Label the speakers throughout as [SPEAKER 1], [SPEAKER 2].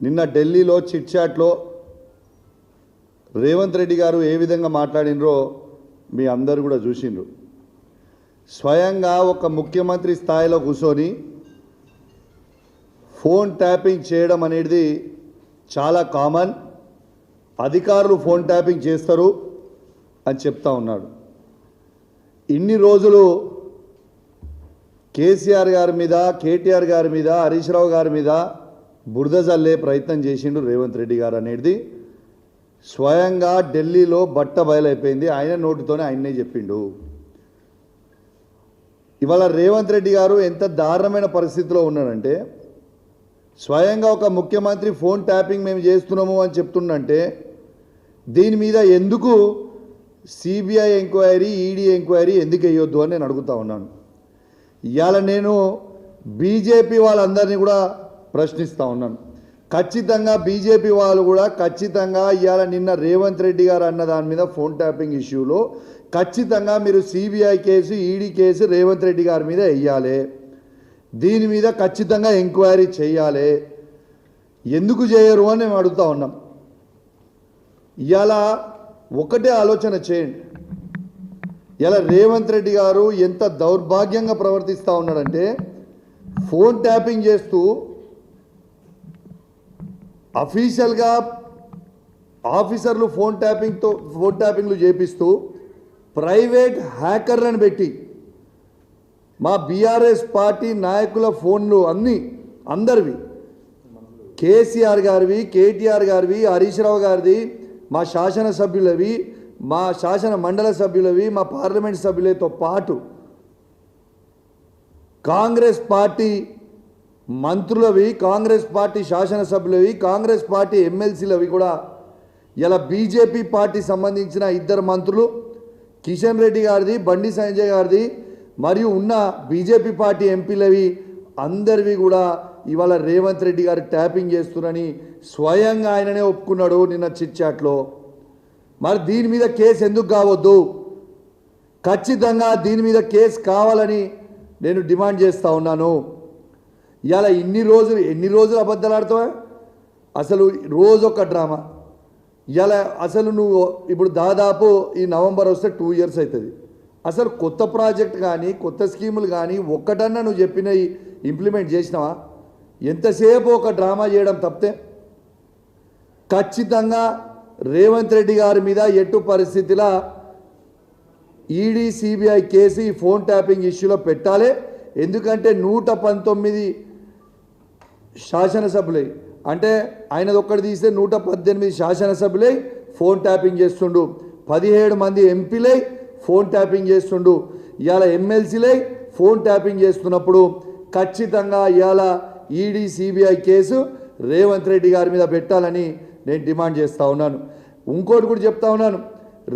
[SPEAKER 1] నిన్న ఢిల్లీలో చిట్ చాట్లో రేవంత్ రెడ్డి గారు ఏ విధంగా మాట్లాడినరో మీ అందరూ కూడా చూసిండ్రు. స్వయంగా ఒక ముఖ్యమంత్రి స్థాయిలో కూర్చొని ఫోన్ ట్యాపింగ్ చేయడం అనేది చాలా కామన్, అధికారులు ఫోన్ ట్యాపింగ్ చేస్తారు అని చెప్తా ఉన్నాడు. ఇన్ని రోజులు కేసీఆర్ గారి మీద, కేటీఆర్ గారి మీద, హరీష్ రావు గారి మీద బురద జల్లే ప్రయత్నం చేసిండు రేవంత్ రెడ్డి గారు అనేది స్వయంగా ఢిల్లీలో బట్ట బయలైపోయింది. ఆయన నోటితోనే ఆయన్నే చెప్పిండు. ఇవాళ రేవంత్ రెడ్డి గారు ఎంత దారుణమైన పరిస్థితిలో ఉన్నాడంటే, స్వయంగా ఒక ముఖ్యమంత్రి ఫోన్ ట్యాపింగ్ మేము చేస్తున్నాము అని చెప్తుండంటే దీని మీద ఎందుకు సిబిఐ ఎంక్వైరీ, ఈడీ ఎంక్వైరీ ఎందుకు వేయొద్దు అని నేను అడుగుతా ఉన్నాను. ఇవాళ నేను బీజేపీ వాళ్ళందరినీ కూడా ప్రశ్నిస్తూ ఉన్నాను. ఖచ్చితంగా బీజేపీ వాళ్ళు కూడా ఖచ్చితంగా ఇవాళ నిన్న రేవంత్ రెడ్డి గారు అన్న దాని మీద ఫోన్ ట్యాపింగ్ ఇష్యూలో ఖచ్చితంగా మీరు CBI case, ED case Revanth Reddy గారి మీద వేయాలి. దీని మీద ఖచ్చితంగా ఎంక్వైరీ చేయాలి. ఎందుకు చేయరు అని మేము అడుగుతూ ఉన్నాం. ఇవాళ ఒకటే ఆలోచన చేయండి. ఇలా రేవంత్ రెడ్డి గారు ఎంత దౌర్భాగ్యంగా ప్రవర్తిస్తూ ఉన్నాడంటే, ఫోన్ ట్యాపింగ్ చేస్తూ అఫీషియల్గా ఆఫీసర్లు ఫోన్ ట్యాపింగ్లు చేపిస్తూ ప్రైవేట్ హ్యాకర్లను పెట్టి మా బీఆర్ఎస్ పార్టీ నాయకుల ఫోన్లు అందరివి, కేసీఆర్ గారివి, కేటీఆర్ గారివి, హరీష్ రావు గారిది, మా శాసనసభ్యులవి, మా శాసన మండల సభ్యులవి, మా పార్లమెంట్ సభ్యులతో పాటు కాంగ్రెస్ పార్టీ మంత్రులవి, కాంగ్రెస్ పార్టీ శాసనసభ్యులవి, కాంగ్రెస్ పార్టీ ఎమ్మెల్సీలవి కూడా ఇలా బీజేపీ పార్టీ సంబంధించిన ఇద్దరు మంత్రులు కిషన్ రెడ్డి గారిది, బండి సంజయ్ గారిది, మరియు ఉన్న బీజేపీ పార్టీ ఎంపీలవి అందరివి కూడా ఇవాళ రేవంత్ రెడ్డి గారు ట్యాపింగ్ చేస్తున్నారని స్వయంగా ఆయననే ఒప్పుకున్నాడు నిన్న చిట్ చాట్లో. మరి దీని మీద కేసు ఎందుకు కావద్దు? ఖచ్చితంగా దీని మీద కేసు కావాలని నేను డిమాండ్ చేస్తూ ఉన్నాను. ఇవాళ ఎన్ని రోజులు అబద్ధాలు ఆడుతావా? అసలు రోజు ఒక డ్రామా. ఇవాళ అసలు నువ్వు ఇప్పుడు దాదాపు ఈ నవంబర్ వస్తే 2 years అవుతుంది. అసలు కొత్త ప్రాజెక్ట్ కానీ కొత్త స్కీములు కానీ ఒక్కటన్నా నువ్వు చెప్పినవి ఇంప్లిమెంట్ చేసినావా? ఎంతసేపు ఒక డ్రామా చేయడం తప్పితే ఖచ్చితంగా రేవంత్ రెడ్డి గారి మీద ఎటు పరిస్థితిలో ఈడీ, సిబిఐ కేసు ఈ ఫోన్ ట్యాపింగ్ ఇష్యూలో పెట్టాలి. ఎందుకంటే 119 శాసనసభ్యులై, అంటే ఆయనది ఒక్కటి తీస్తే 118 శాసనసభ్యులై ఫోన్ ట్యాపింగ్ చేస్తుండు, 17 మంది ఎంపీలై ఫోన్ ట్యాపింగ్ చేస్తుండు, ఇవాళ ఎమ్మెల్సీలై ఫోన్ ట్యాపింగ్ చేస్తున్నప్పుడు ఖచ్చితంగా ఇవాళ ED, CBI case Revanth Reddy గారి మీద పెట్టాలని నేను డిమాండ్ చేస్తూ ఉన్నాను. ఇంకోటి కూడా చెప్తా ఉన్నాను.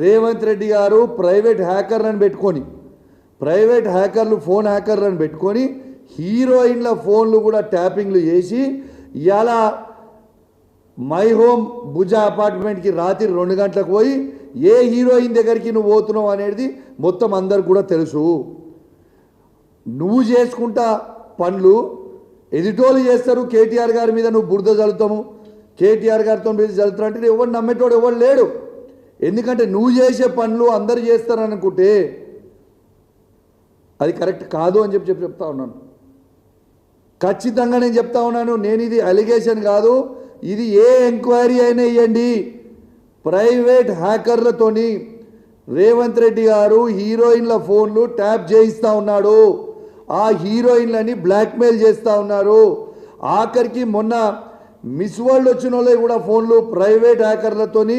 [SPEAKER 1] రేవంత్ రెడ్డి గారు ప్రైవేట్ హ్యాకర్లు ఫోన్ హ్యాకర్లను పెట్టుకొని హీరోయిన్ల ఫోన్లు కూడా ట్యాపింగ్లు చేసి ఇవాళ మై హోమ్ భుజా అపార్ట్మెంట్కి రాత్రి 2 గంటలకు పోయి ఏ హీరోయిన్ దగ్గరికి నువ్వు పోతున్నావు అనేది మొత్తం అందరికి కూడా తెలుసు. నువ్వు చేసుకుంటా పనులు ఎదిటోళ్ళు చేస్తారు. కేటీఆర్ గారి మీద నువ్వు బురద చల్లుతాము, కేటీఆర్ గారితో మీద చల్లుతారు అంటే ఎవరు నమ్మేటోడు ఎవరు లేడు. ఎందుకంటే నువ్వు చేసే పనులు అందరు చేస్తారనుకుంటే అది కరెక్ట్ కాదు అని చెప్తా ఉన్నాను. ఖచ్చితంగా నేను చెప్తా ఉన్నాను. నేను ఇది అలిగేషన్ కాదు, ఇది ఏ ఎంక్వైరీ అయినా ఇవ్వండి. ప్రైవేట్ హ్యాకర్లతోని రేవంత్ రెడ్డి గారు హీరోయిన్ల ఫోన్లు ట్యాప్ చేయిస్తూ ఉన్నాడు. ఆ హీరోయిన్లని బ్లాక్మెయిల్ చేస్తూ ఉన్నారు. ఆఖరికి మొన్న మిస్ వరల్డ్ వచ్చిన వాళ్ళే కూడా ఫోన్లు ప్రైవేట్ హ్యాకర్లతోని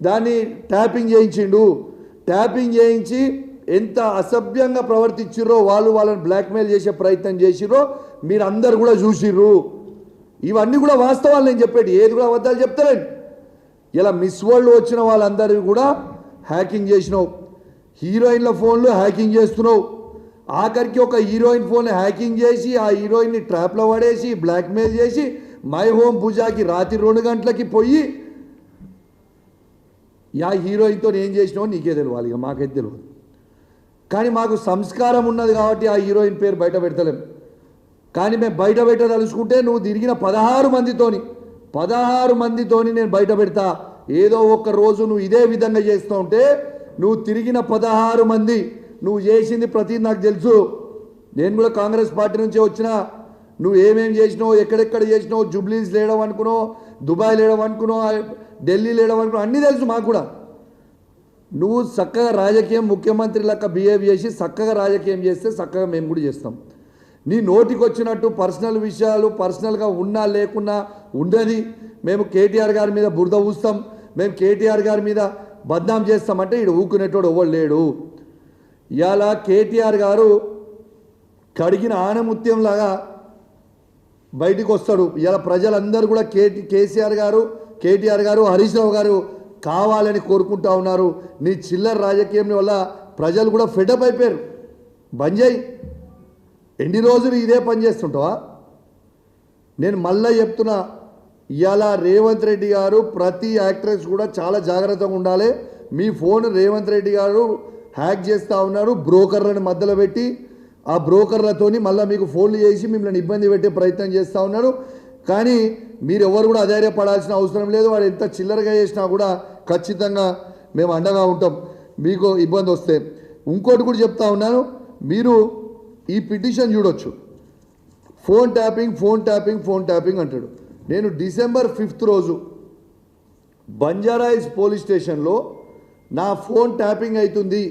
[SPEAKER 1] దాన్ని ట్యాపింగ్ చేయించిండు. ట్యాపింగ్ చేయించి ఎంత అసభ్యంగా ప్రవర్తించిర్రో, వాళ్ళని బ్లాక్మెయిల్ చేసే ప్రయత్నం చేసిర్రో మీరు అందరు కూడా చూసిర్రు. ఇవన్నీ కూడా వాస్తవాలు నేను చెప్పేది, ఏది కూడా అబద్ధాలు చెప్తారండి. ఇలా మిస్ వరల్డ్ వచ్చిన వాళ్ళందరివి కూడా హ్యాకింగ్ చేసినావు, హీరోయిన్ల ఫోన్లు హ్యాకింగ్ చేస్తున్నావు. ఆఖరికి ఒక హీరోయిన్ ఫోన్ హ్యాకింగ్ చేసి ఆ హీరోయిన్ని ట్రాప్లో పడేసి బ్లాక్మెయిల్ చేసి మై హోమ్ పూజాకి రాత్రి 2 గంటలకి పోయి యా హీరోయిన్తో ఏం చేసినావో నీకే తెలియాలి, ఇక మాకైతే తెలియదు. కానీ మాకు సంస్కారం ఉన్నది కాబట్టి ఆ హీరోయిన్ పేరు బయట పెడతలేం. కానీ మేము బయట పెట్టదలుచుకుంటే నువ్వు తిరిగిన 16 మందితోని 16 మందితోని నేను బయట పెడతా. ఏదో ఒక రోజు నువ్వు ఇదే విధంగా చేస్తూ ఉంటే నువ్వు తిరిగిన 16 మంది నువ్వు చేసింది ప్రతి నాకు తెలుసు. నేను కూడా కాంగ్రెస్ పార్టీ నుంచే వచ్చినా. నువ్వు ఏమేం చేసినావు, ఎక్కడెక్కడ చేసినావు, జూబ్లీస్ లేడం అనుకున్నావు, దుబాయ్ లేడం అనుకున్నావు, ఢిల్లీ లేడం అనుకున్నావు, అన్నీ తెలుసు మాకు కూడా. నువ్వు చక్కగా రాజకీయం ముఖ్యమంత్రి లెక్క బిహేవ్ చేసి చక్కగా రాజకీయం చేస్తే చక్కగా మేము కూడా చేస్తాం. నీ నోటికి వచ్చినట్టు పర్సనల్ విషయాలు పర్సనల్గా ఉన్నా లేకున్నా ఉండది. మేము కేటీఆర్ గారి మీద బురద ఊస్తాం, మేము కేటీఆర్ గారి మీద బద్నాం చేస్తామంటే ఈడు ఊకునేటోడు ఎవడు లేడు. ఇవాళ కేటీఆర్ గారు కడిగిన ఆనముత్యంలాగా బయటికి వస్తాడు. ఇవాళ ప్రజలందరూ కూడా కేసీఆర్ గారు, కేటీఆర్ గారు, హరీష్ రావు గారు కావాలని కోరుకుంటా ఉన్నారు. నీ చిల్లర రాజకీయం వల్ల ప్రజలు కూడా ఫెడప్ అయిపోయారు. బంద్ చేయి. ఎన్ని రోజులు ఇదే పని చేస్తుంటావా? నేను మళ్ళీ చెప్తున్నా, ఇవాళ రేవంత్ రెడ్డి గారు ప్రతి యాక్ట్రెస్ కూడా చాలా జాగ్రత్తగా ఉండాలి. మీ ఫోన్ రేవంత్ రెడ్డి గారు హ్యాక్ చేస్తూ ఉన్నారు. బ్రోకర్లను మధ్యలో పెట్టి ఆ బ్రోకర్లతోని మళ్ళీ మీకు ఫోన్లు చేసి మిమ్మల్ని ఇబ్బంది పెట్టే ప్రయత్నం చేస్తూ ఉన్నారు. కానీ మీరు ఎవరు కూడా అధైర్యపడాల్సిన అవసరం లేదు. వాడు ఎంత చిల్లరగా చేసినా కూడా ఖచ్చితంగా మేము అండగా ఉంటాం మీకు ఇబ్బంది వస్తే. ఇంకోటి కూడా చెప్తా ఉన్నాను, మీరు ఈ పిటిషన్ చూడొచ్చు. Phone tapping phone tapping phone tapping అంటాడు. నేను December 5th రోజు బంజారాయిల్స్ పోలీస్ స్టేషన్లో నా ఫోన్ ట్యాపింగ్ అవుతుంది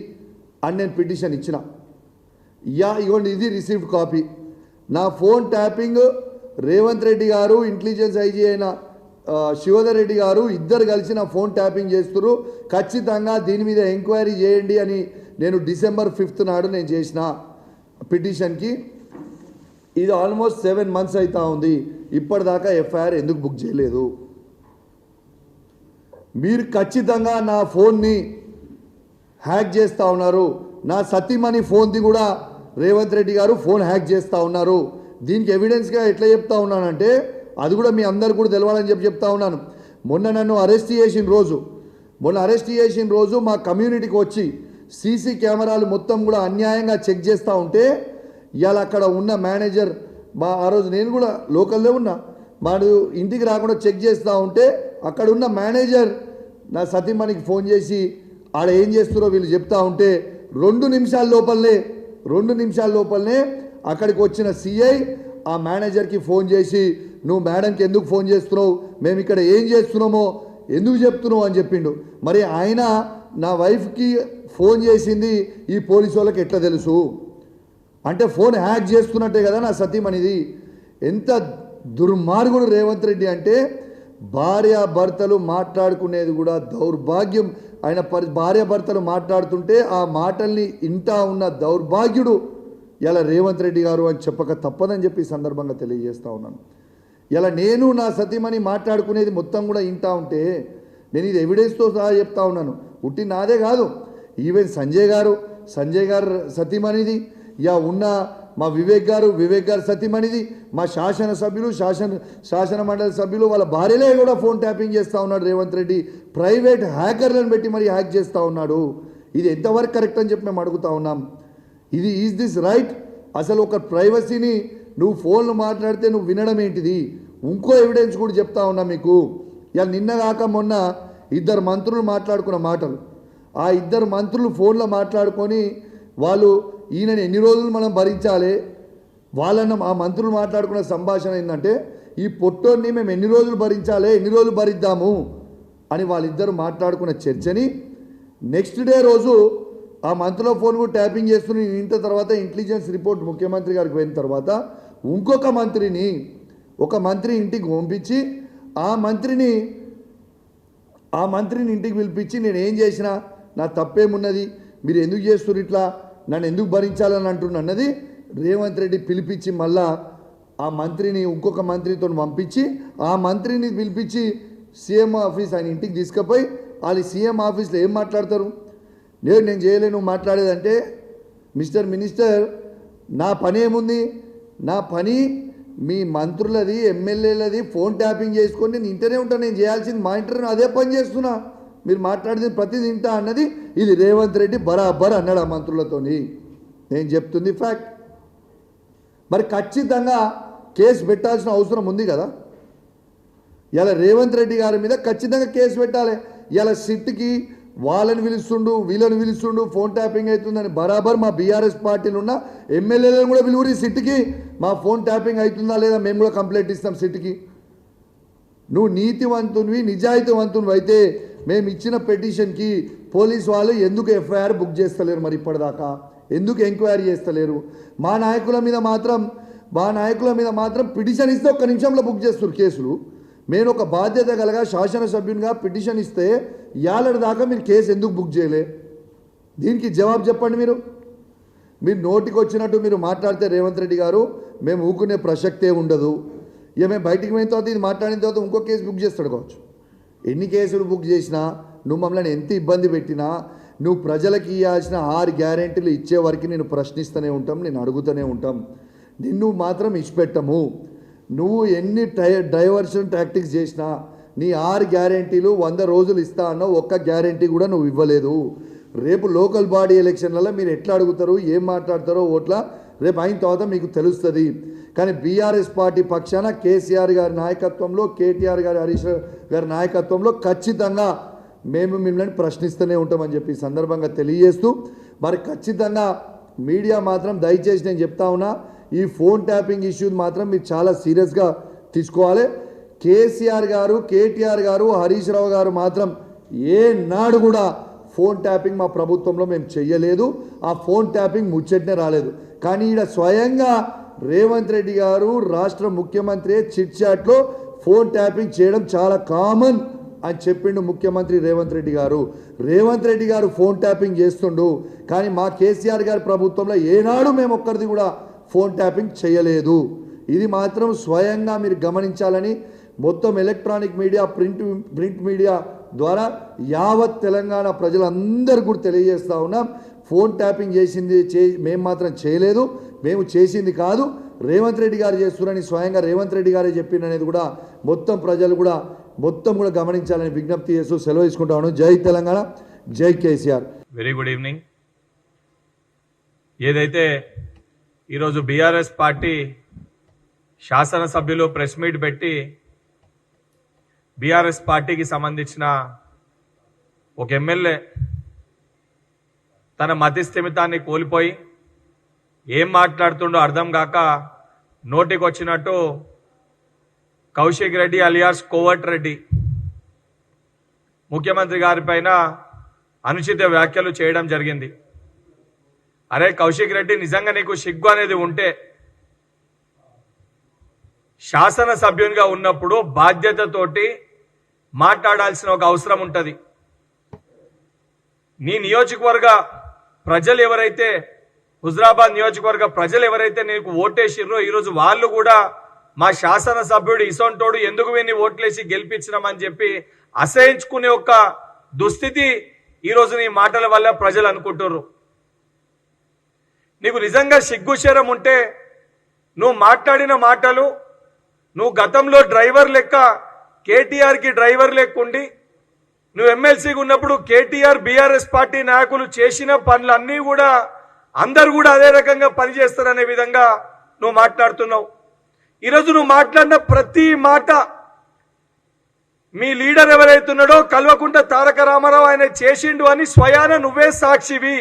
[SPEAKER 1] అని నేను పిటిషన్ ఇచ్చిన. ఇగోండి, ఇది రిసీవ్డ్ కాపీ. నా ఫోన్ ట్యాపింగ్ రేవంత్ రెడ్డి గారు, ఇంటెలిజెన్స్ ఐజీ అయిన శివధర్ రెడ్డి గారు ఇద్దరు కలిసి నా ఫోన్ ట్యాపింగ్ చేస్తున్నారు. ఖచ్చితంగా దీని మీద ఎంక్వైరీ చేయండి అని నేను December 5th నాడు నేను చేసిన పిటిషన్కి. ఇది ఆల్మోస్ట్ 7 months అవుతా ఉంది. ఇప్పటిదాకా ఎఫ్ఐఆర్ ఎందుకు బుక్ చేయలేదు? మీరు ఖచ్చితంగా నా ఫోన్ని హ్యాక్ చేస్తూ ఉన్నారు. నా సతీమణి ఫోన్ది కూడా రేవంత్ రెడ్డి గారు ఫోన్ హ్యాక్ చేస్తూ ఉన్నారు. దీనికి ఎవిడెన్స్గా ఎట్లా చెప్తా ఉన్నానంటే అది కూడా మీ అందరు కూడా తెలవాలని చెప్తా ఉన్నాను. మొన్న నన్ను అరెస్ట్ చేసిన రోజు మా కమ్యూనిటీకి వచ్చి సీసీ కెమెరాలు మొత్తం కూడా అన్యాయంగా చెక్ చేస్తూ ఉంటే ఇవాళ అక్కడ ఉన్న మేనేజర్ ఆ రోజు నేను కూడా లోకల్లో ఉన్నా, వాడు ఇంటికి రాకుండా చెక్ చేస్తూ ఉంటే అక్కడ ఉన్న మేనేజర్ నా సతీమణికి ఫోన్ చేసి ఆడ ఏం చేస్తున్నారో వీళ్ళు చెప్తా ఉంటే 2 నిమిషాల లోపలనే అక్కడికి వచ్చిన సిఐ ఆ మేనేజర్కి ఫోన్ చేసి నువ్వు మేడంకి ఎందుకు ఫోన్ చేస్తున్నావు, మేము ఇక్కడ ఏం చేస్తున్నామో ఎందుకు చెప్తున్నావు అని చెప్పిండు. మరి ఆయన నా వైఫ్కి ఫోన్ చేసింది ఈ పోలీసు వాళ్ళకి ఎట్లా తెలుసు? అంటే ఫోన్ హ్యాక్ చేస్తున్నట్టే కదా నా సతీమణిది. ఎంత దుర్మార్గుడు రేవంత్ రెడ్డి అంటే భార్యాభర్తలు మాట్లాడుకునేది కూడా దౌర్భాగ్యం. ఆయన భార్యాభర్తలు మాట్లాడుతుంటే ఆ మాటల్ని ఇంటా ఉన్న దౌర్భాగ్యుడు ఇలా రేవంత్ రెడ్డి గారు అని చెప్పక తప్పదని చెప్పి ఈ సందర్భంగా తెలియజేస్తూ ఉన్నాను. ఇలా నేను నా సతీమణి మాట్లాడుకునేది మొత్తం కూడా ఇంటా ఉంటే నేను ఇది ఎవిడెన్స్తో సహా చెప్తా ఉన్నాను. ఉట్టి నాదే కాదు, ఈవెన్ సంజయ్ గారు సతీమణిది, ఉన్న మా వివేక్ గారు సతీమణిది, మా శాసనసభ్యులు శాసన మండలి సభ్యులు వాళ్ళ భార్యలే కూడా ఫోన్ ట్యాపింగ్ చేస్తూ ఉన్నాడు రేవంత్ రెడ్డి. ప్రైవేట్ హ్యాకర్లను పెట్టి మరి హ్యాక్ చేస్తూ ఉన్నాడు. ఇది ఎంతవరకు కరెక్ట్ అని చెప్పి మేము అడుగుతా ఉన్నాం. Is this right? అసలు ఒక ప్రైవసీని నువ్వు ఫోన్లు మాట్లాడితే నువ్వు వినడం ఏంటిది? ఇంకో ఎవిడెన్స్ కూడా చెప్తా ఉన్నా మీకు. ఇలా నిన్న కాక మొన్న 2 మంత్రులు మాట్లాడుకున్న మాటలు, ఆ 2 మంత్రులు ఫోన్లో మాట్లాడుకొని వాళ్ళు ఈయనని ఎన్ని రోజులు మనం భరించాలి, వాళ్ళన్న ఆ మంత్రులు మాట్లాడుకున్న సంభాషణ ఏంటంటే ఈ పొట్టోన్ని మేము ఎన్ని రోజులు భరించాలి, ఎన్ని రోజులు భరిద్దాము అని వాళ్ళిద్దరు మాట్లాడుకున్న చర్చని నెక్స్ట్ డే రోజు ఆ మంత్రిలో ఫోన్ కూడా ట్యాపింగ్ చేస్తున్న ఇంత తర్వాత ఇంటెలిజెన్స్ రిపోర్ట్ ముఖ్యమంత్రి గారికి పోయిన తర్వాత ఇంకొక మంత్రి ఇంటికి పంపించి ఆ మంత్రిని ఇంటికి పిలిపించి నేను ఏం చేసినా నా తప్పేమున్నది, మీరు ఎందుకు చేస్తున్నారు ఇట్లా, నన్ను ఎందుకు భరించాలని అంటున్నా అన్నది రేవంత్ రెడ్డి పిలిపించి మళ్ళా ఆ మంత్రిని ఇంకొక మంత్రితో పంపించి ఆ మంత్రిని పిలిపించి సీఎం ఆఫీస్ ఆయన ఇంటికి తీసుకుపోయి వాళ్ళు సీఎం ఆఫీస్లో ఏం మాట్లాడతారు? నేను చేయలేను నువ్వు మాట్లాడేదంటే, మిస్టర్ మినిస్టర్ నా పని ఏముంది? నా పని మీ మంత్రులది ఎమ్మెల్యేలది ఫోన్ ట్యాపింగ్ చేసుకొని నేను ఇంటనే ఉంటాను. నేను చేయాల్సింది మా ఇంటర్వ్యూ అదే పని చేస్తున్నా, మీరు మాట్లాడేది ప్రతిదీ వింటా అన్నది ఇది రేవంత్ రెడ్డి బరాబర్ అన్నాడు ఆ మంత్రులతోని. నేను చెప్తుంది ఫ్యాక్ట్. మరి ఖచ్చితంగా కేసు పెట్టాల్సిన అవసరం ఉంది కదా. ఇలా రేవంత్ రెడ్డి గారి మీద ఖచ్చితంగా కేసు పెట్టాలి. ఇలా సిట్కి వాళ్ళని పిలుస్తుండు వీళ్ళని పిలుస్తుండు ఫోన్ ట్యాపింగ్ అవుతుందని బరాబర్ మా బీఆర్ఎస్ పార్టీలు ఉన్న ఎమ్మెల్యేలను కూడా పిలువురి సిట్కి, మా ఫోన్ ట్యాపింగ్ అవుతుందా లేదా మేము కూడా కంప్లైంట్ ఇస్తాం సిట్కి. నువ్వు నీతివంతునివి నిజాయితీవంతునివి అయితే మేము ఇచ్చిన పిటిషన్కి పోలీస్ వాళ్ళు ఎందుకు ఎఫ్ఐఆర్ బుక్ చేస్తలేరు? మరి ఇప్పటిదాకా ఎందుకు ఎంక్వైరీ చేస్తలేరు? మా నాయకుల మీద మాత్రం పిటిషన్ ఇస్తే ఒక్క నిమిషంలో బుక్ చేస్తారు కేసులు. నేను ఒక బాధ్యత కలగా శాసనసభ్యునిగా పిటిషన్ ఇస్తే ఏళ్ళ దాకా మీరు కేసు ఎందుకు బుక్ చేయలే? దీనికి జవాబు చెప్పండి. మీరు నోటికి వచ్చినట్టు మీరు మాట్లాడితే రేవంత్ రెడ్డి గారు మేము ఊకునే ప్రసక్తే ఉండదు. ఇక మేము బయటికి పోయిన తర్వాత ఇది మాట్లాడిన తర్వాత ఇంకో కేసు బుక్ చేస్తాడు కావచ్చు. ఎన్ని కేసులు బుక్ చేసినా నువ్వు మమ్మల్ని ఎంత ఇబ్బంది పెట్టినా నువ్వు ప్రజలకు ఇవ్వాల్సిన 6 గ్యారెంటీలు ఇచ్చే వరకు నేను ప్రశ్నిస్తూనే ఉంటాం, నేను అడుగుతూనే ఉంటాం. నిన్ను మాత్రం ఇచ్చిపెట్టము. నువ్వు ఎన్ని డైవర్షన్ టాక్టిక్స్ చేసినా నీ 6 గ్యారెంటీలు 100 రోజులు ఇస్తా అన్నావు, ఒక్క గ్యారెంటీ కూడా నువ్వు ఇవ్వలేదు. రేపు లోకల్ బాడీ ఎలక్షన్లలో మీరు ఎట్లా అడుగుతారు ఏం మాట్లాడతారో ఓట్ల రేపు అయిన తర్వాత మీకు తెలుస్తుంది. కానీ బీఆర్ఎస్ పార్టీ పక్షాన కేసీఆర్ గారి నాయకత్వంలో కేటీఆర్ గారి హరీష్ గారి నాయకత్వంలో ఖచ్చితంగా మేము మిమ్మల్ని ప్రశ్నిస్తూనే ఉంటామని చెప్పి సందర్భంగా తెలియజేస్తూ మరి ఖచ్చితంగా మీడియా మాత్రం దయచేసి నేను చెప్తా ఉన్నా ఈ ఫోన్ ట్యాపింగ్ ఇష్యూ మాత్రం మీరు చాలా సీరియస్గా తీసుకోవాలి. కేసీఆర్ గారు కేటీఆర్ గారు హరీష్ రావు గారు మాత్రం ఏనాడు కూడా ఫోన్ ట్యాపింగ్ మా ప్రభుత్వంలో మేము చెయ్యలేదు. ఆ ఫోన్ ట్యాపింగ్ ముచ్చటనే రాలేదు. కానీ ఈడ స్వయంగా రేవంత్ రెడ్డి గారు రాష్ట్ర ముఖ్యమంత్రి చిట్ చాట్లో ఫోన్ ట్యాపింగ్ చేయడం చాలా కామన్ అని చెప్పిండు ముఖ్యమంత్రి రేవంత్ రెడ్డి గారు. రేవంత్ రెడ్డి గారు ఫోన్ ట్యాపింగ్ చేస్తుండు, కానీ మా కేసీఆర్ గారి ప్రభుత్వంలో ఏనాడు మేము ఒక్కరిది కూడా ఫోన్ ట్యాపింగ్ చేయలేదు. ఇది మాత్రం స్వయంగా మీరు గమనించాలని మొత్తం ఎలక్ట్రానిక్ మీడియా ప్రింట్ మీడియా ద్వారా యావత్ తెలంగాణ ప్రజలందరూ కూడా తెలియజేస్తూ ఉన్నాం. ఫోన్ ట్యాపింగ్ మేము మాత్రం చేయలేదు, మేము చేసింది కాదు, రేవంత్ రెడ్డి గారు చేస్తున్నారని స్వయంగా రేవంత్ రెడ్డి గారే చెప్పిందనేది కూడా మొత్తం ప్రజలు కూడా గమనించాలని విజ్ఞప్తి చేస్తూ సెలవు తీసుకుంటాను. జై తెలంగాణ, జై కేసీఆర్.
[SPEAKER 2] Very good evening. ఏదైతే ఈరోజు బీఆర్ఎస్ పార్టీ శాసనసభ్యులు ప్రెస్ మీట్ పెట్టి బీఆర్ఎస్ పార్టీకి సంబంధించిన ఒక ఎమ్మెల్యే తన మతి స్థిమితాన్ని కోల్పోయి ఏం మాట్లాడుతుండో అర్థం కాక నోటికి వచ్చినట్టు కౌశిక్ రెడ్డి అలియాస్ కోవట్ రెడ్డి ముఖ్యమంత్రి గారి పైన అనుచిత వ్యాఖ్యలు చేయడం జరిగింది. అరే కౌశిక్ రెడ్డి, నిజంగా నీకు సిగ్గు అనేది ఉంటే శాసనసభ్యునిగా ఉన్నప్పుడు బాధ్యతతోటి మాట్లాడాల్సిన ఒక అవసరం ఉంటుంది. నీ నియోజకవర్గ ప్రజలు ఎవరైతే హుజరాబాద్ నియోజకవర్గ ప్రజలు ఎవరైతే నీకు ఓటేసిర్రో ఈరోజు వాళ్ళు కూడా మా శాసనసభ్యుడు ఇసొంటోడు ఎందుకు వీన్ని ఓట్లేసి గెలిపించినామని చెప్పి అసహించుకునే ఒక దుస్థితి ఈరోజు నీ మాటల వల్ల ప్రజలు అనుకుంటున్నారు. నీకు నిజంగా సిగ్గుశరం ఉంటే నువ్వు మాట్లాడిన మాటలు, నువ్వు గతంలో డ్రైవర్ లెక్క కేటీఆర్కి డ్రైవర్ లెక్కుండి నువ్వు ఎమ్మెల్సీగా ఉన్నప్పుడు కేటీఆర్ బీఆర్ఎస్ పార్టీ నాయకులు చేసిన పనులన్నీ కూడా అందరు కూడా అదే రకంగా పనిచేస్తారనే విధంగా నువ్వు మాట్లాడుతున్నావు. ఈరోజు నువ్వు మాట్లాడిన ప్రతి మాట మీ లీడర్ ఎవరైతున్నాడో కల్వకుంట్ల తారక రామారావు ఆయన చేసిండు అని స్వయాన నువ్వే సాక్షివి.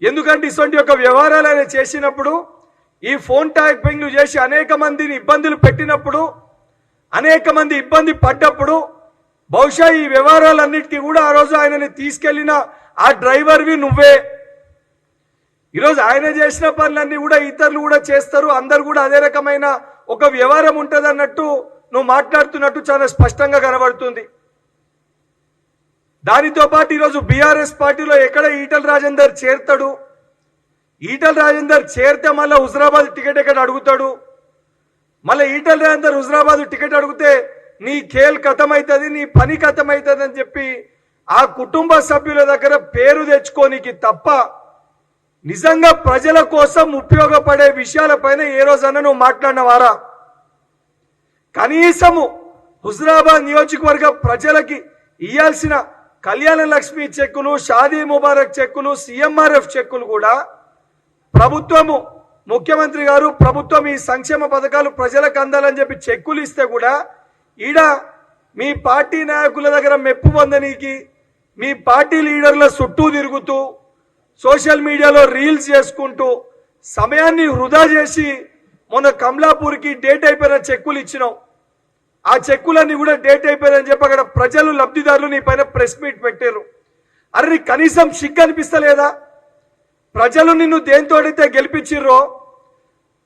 [SPEAKER 2] ఎందుకంటే ఇటువంటి యొక్క వ్యవహారాలు ఆయన చేసినప్పుడు, ఈ ఫోన్ ట్యాపింగ్లు చేసి అనేక మందిని ఇబ్బందులు పెట్టినప్పుడు, అనేక మంది ఇబ్బంది పడ్డప్పుడు బహుశా ఈ వ్యవహారాలన్నిటికీ కూడా ఆ రోజు ఆయనని తీసుకెళ్లిన ఆ డ్రైవర్వి నువ్వే. ఈరోజు ఆయన చేసిన పనులన్నీ కూడా ఇతరులు కూడా చేస్తారు, అందరు కూడా అదే రకమైన ఒక వ్యవహారం ఉంటుంది అన్నట్టు నువ్వు మాట్లాడుతున్నట్టు చాలా స్పష్టంగా కనబడుతుంది. దానితో పాటు ఈరోజు బీఆర్ఎస్ పార్టీలో ఎక్కడ ఈటల రాజేందర్ చేరతాడు, ఈటల రాజేందర్ చేరితే మళ్ళీ హుజరాబాద్ టికెట్ ఎక్కడ అడుగుతాడు, మళ్ళీ ఈటల రాజేందర్ హుజరాబాద్ టికెట్ అడిగితే నీ ఖేల్ ఖతమవుతుంది, నీ పని ఖతమవుతుంది అని చెప్పి ఆ కుటుంబ సభ్యుల దగ్గర పేరు తెచ్చుకోనికి తప్ప నిజంగా ప్రజల కోసం ఉపయోగపడే విషయాలపైన ఏ రోజన్నా నువ్వు మాట్లాడినవారా? కనీసము హుజరాబాద్ నియోజకవర్గ ప్రజలకి ఇయ్యాల్సిన కళ్యాణ లక్ష్మి చెక్కులు, షాదీ ముబారక్ చెక్కులు, సీఎంఆర్ఎఫ్ చెక్కులు కూడా ప్రభుత్వము, ముఖ్యమంత్రి గారు ప్రభుత్వం ఈ సంక్షేమ పథకాలు ప్రజలకు అందాలని చెప్పి చెక్కులు ఇస్తే కూడా ఈడ మీ పార్టీ నాయకుల దగ్గర మెప్పు పొందనీకి మీ పార్టీ లీడర్ల చుట్టూ తిరుగుతూ సోషల్ మీడియాలో రీల్స్ చేసుకుంటూ సమయాన్ని వృధా చేసి మొన్న కమలాపూర్కి డేట్ అయిపోయిన చెక్కులు ఇచ్చినాం. ఆ చెక్కులన్నీ కూడా డేట్ అయిపోయాయని చెప్పి అక్కడ ప్రజలు లబ్ధిదారులు నీ పైన ప్రెస్ మీట్ పెట్టారు. అరే నీకు కనీసం సిగ్గు అనిపిస్తలేదా? ప్రజలు నిన్ను దేంతోడైతే గెలిపించిర్రో,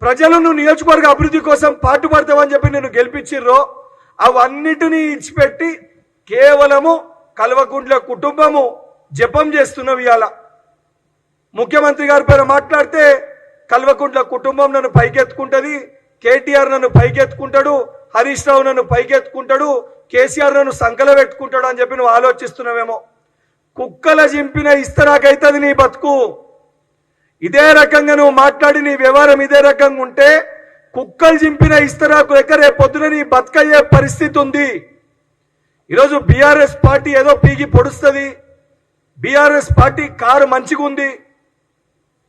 [SPEAKER 2] ప్రజలు నువ్వు నియోజకవర్గ అభివృద్ధి కోసం పాటుపడతావని చెప్పి నిన్ను గెలిపించిర్రో అవన్నిటినీ ఇచ్చిపెట్టి కేవలము కల్వకుంట్ల కుటుంబము జపం చేస్తున్నావు. ఇవాళ ముఖ్యమంత్రి గారి పైన మాట్లాడితే కల్వకుంట్ల కుటుంబం నన్ను పైకెత్తుకుంటుంది, కేటీఆర్ నన్ను పైకెత్తుకుంటాడు, హరీష్ రావు నన్ను పైకెత్తుకుంటాడు, కేసీఆర్ నన్ను సంకల పెట్టుకుంటాడు అని చెప్పి నువ్వు ఆలోచిస్తున్నావేమో. కుక్కల జింపిన ఇస్తరాకైతుంది నీ బతుకు. ఇదే రకంగా నువ్వు మాట్లాడి నీ వ్యవహారం ఇదే రకంగా ఉంటే కుక్కలు జింపిన ఇస్తరాకు లెక్క రేపు పొద్దున నీ బతుకయ్యే పరిస్థితి ఉంది. ఈరోజు బీఆర్ఎస్ పార్టీ ఏదో పీకి పొడుస్తుంది, బీఆర్ఎస్ పార్టీ కారు మంచిగా ఉంది,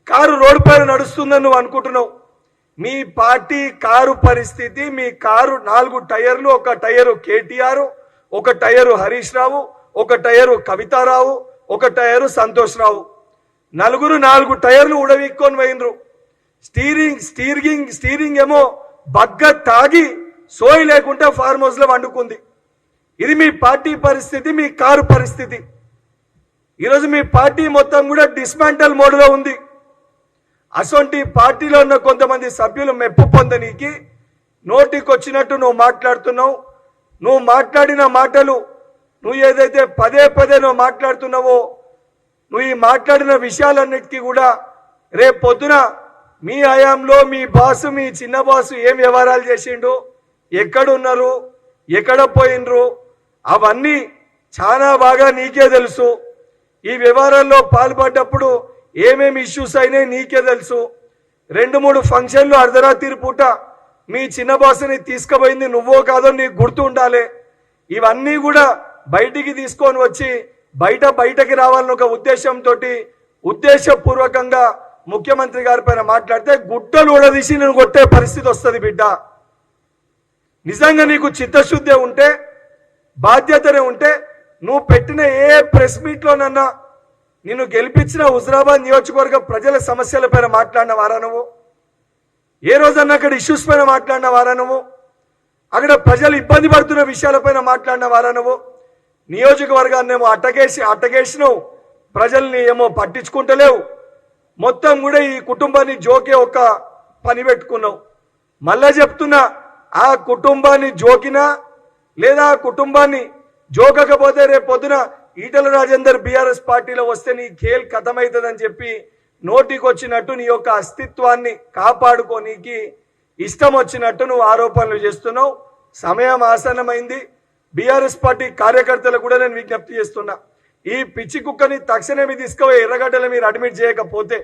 [SPEAKER 2] కారు రోడ్డు పైన నడుస్తుందని నువ్వు అనుకుంటున్నావు. మీ పార్టీ కారు పరిస్థితి, మీ కారు 4 టైర్లు, ఒక టైరు కేటీఆర్, ఒక టైరు హరీష్ రావు, ఒక టైరు కవితారావు, ఒక టైరు సంతోష్ రావు, నలుగురు 4 టైర్లు ఉడవిక్కొని పోయినరు. స్టీరింగ్ ఏమో బగ్గ తాగి సోయి లేకుండా ఫార్మ్ హౌస్ లో వండుకుంది. ఇది మీ పార్టీ పరిస్థితి, మీ కారు పరిస్థితి. ఈరోజు మీ పార్టీ మొత్తం కూడా డిస్మాంటల్ మోడ్లో ఉంది. అసొంటి పార్టీలో ఉన్న కొంతమంది సభ్యులు మెప్పు పొందనీకి నోటికొచ్చినట్టు నువ్వు మాట్లాడుతున్నావు. నువ్వు మాట్లాడిన మాటలు, నువ్వు ఏదైతే పదే పదే నువ్వు మాట్లాడుతున్నావో, నువ్వు ఈ మాట్లాడిన విషయాలన్నిటికీ కూడా రేపు పొద్దున మీ హయాంలో మీ బాసు, మీ చిన్న బాసు ఏం వ్యవహారాలు చేసిండు, ఎక్కడున్నారు, ఎక్కడ పోయినరు, అవన్నీ చాలా బాగా నీకే తెలుసు. ఈ వ్యవహారాల్లో పాల్పడ్డప్పుడు ఏమేమి ఇష్యూస్ అయినాయి నీకే తెలుసు. 2-3 ఫంక్షన్లు అర్ధరాత్రి పూట మీ చిన్న బాసుని తీసుకుపోయింది నువ్వో కాదో నీకు గుర్తు ఉండాలి. ఇవన్నీ కూడా బయటికి తీసుకొని వచ్చి బయటకి రావాలని ఒక ఉద్దేశంతో ఉద్దేశపూర్వకంగా ముఖ్యమంత్రి గారి పైన మాట్లాడితే గుడ్డలు ఉడదీసి నేను కొట్టే పరిస్థితి వస్తుంది బిడ్డ. నిజంగా నీకు చిత్తశుద్ధి ఉంటే, బాధ్యతనే ఉంటే నువ్వు పెట్టిన ఏ ప్రెస్ మీట్లోనన్నా నిన్ను గెలిపించిన హుజరాబాద్ నియోజకవర్గ ప్రజల సమస్యల పైన మాట్లాడిన వారా నువ్వు? ఏ రోజన్నా అక్కడ ఇష్యూస్ పైన మాట్లాడిన వారా నువ్వు? అక్కడ ప్రజలు ఇబ్బంది పడుతున్న విషయాలపైన మాట్లాడిన వారా నువ్వు? నియోజకవర్గాన్ని ఏమో అట్టగేసినావు, ప్రజల్ని ఏమో పట్టించుకుంటలేవు. మొత్తం కూడా ఈ కుటుంబాన్ని జోకే ఒక పని పెట్టుకున్నావు. మళ్ళా చెప్తున్నా, ఆ కుటుంబాన్ని జోకినా లేదా ఆ కుటుంబాన్ని జోకకపోతే రేపు పొద్దున ఈటల రాజేందర్ బీఆర్ఎస్ పార్టీలో వస్తే నీ ఖేల్ ఖతమవుతుందని చెప్పి నోటికి వచ్చినట్టు నీ యొక్క అస్తిత్వాన్ని కాపాడుకోనీకి ఇష్టం వచ్చినట్టు నువ్వు ఆరోపణలు చేస్తున్నావు. సమయం ఆసన్నమైంది. బీఆర్ఎస్ పార్టీ కార్యకర్తలకు కూడా నేను విజ్ఞప్తి చేస్తున్నా, ఈ పిచ్చి కుక్కని తక్షణమే తీసుకుపోయి ఎర్రగడ్డలు మీరు అడ్మిట్ చేయకపోతే,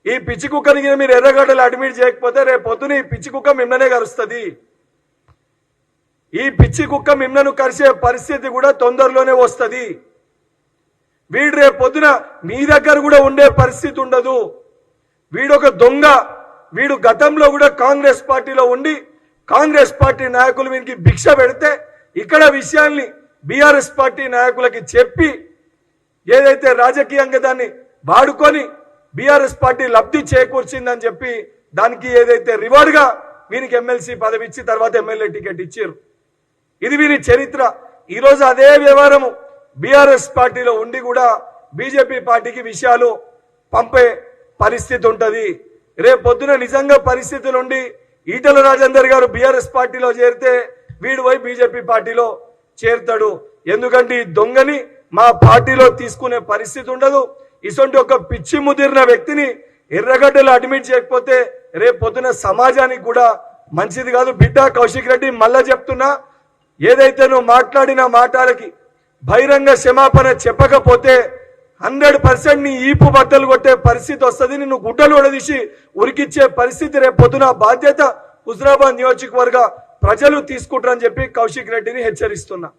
[SPEAKER 2] ఈ పిచ్చి కుక్కని మీరు ఎర్రగడ్డలు అడ్మిట్ చేయకపోతే రేపు పొద్దున ఈ పిచ్చి కుక్క మిమ్మల్నే కరుస్తుంది. ఈ పిచ్చి కుక్క మిమ్మల్ని కరిసే పరిస్థితి కూడా తొందరలోనే వస్తుంది. వీడు రేపు పొద్దున మీ దగ్గర కూడా ఉండే పరిస్థితి ఉండదు. వీడొక దొంగ. వీడు గతంలో కూడా కాంగ్రెస్ పార్టీలో ఉండి కాంగ్రెస్ పార్టీ నాయకులు వీనికి భిక్ష పెడితే ఇక్కడ విషయాల్ని బీఆర్ఎస్ పార్టీ నాయకులకి చెప్పి ఏదైతే రాజకీయంగా దాన్ని వాడుకొని బీఆర్ఎస్ పార్టీ లబ్ధి చేకూర్చిందని చెప్పి దానికి ఏదైతే రివార్డ్గా వీనికి ఎమ్మెల్సీ పదవి ఇచ్చి తర్వాత ఎమ్మెల్యే టికెట్ ఇచ్చారు. ఇది వీరి చరిత్ర. ఈరోజు అదే వ్యవహారము బీఆర్ఎస్ పార్టీలో ఉండి కూడా బీజేపీ పార్టీకి విషయాలు పంపే పరిస్థితి ఉంటుంది. రేపు పొద్దున నిజంగా పరిస్థితులు ఉండి ఈటల రాజేందర్ గారు బీఆర్ఎస్ పార్టీలో చేరితే వీడు పోయి బీజేపీ పార్టీలో చేరుతాడు. ఎందుకంటే ఈ దొంగని మా పార్టీలో తీసుకునే పరిస్థితి ఉండదు. ఇటువంటి ఒక పిచ్చి ముదిరిన వ్యక్తిని ఎర్రగడ్డలు అడ్మిట్ చేయకపోతే రేపు పొద్దున సమాజానికి కూడా మంచిది కాదు. బిడ్డ కౌశిక్ రెడ్డి, మళ్ళా చెప్తున్నా, ఏదైతే నువ్వు మాట్లాడిన మాటలకి బహిరంగ క్షమాపణ చెప్పకపోతే 100% నీ ఈపు బట్టలు కొట్టే పరిస్థితి వస్తుంది. నిన్ను గుడ్డలు ఉడదీసి ఉరికిచ్చే పరిస్థితి రేపు పొద్దున బాధ్యత హుజరాబాద్ నియోజకవర్గ ప్రజలు తీసుకుంటారని చెప్పి కౌశిక్ రెడ్డిని హెచ్చరిస్తున్నా.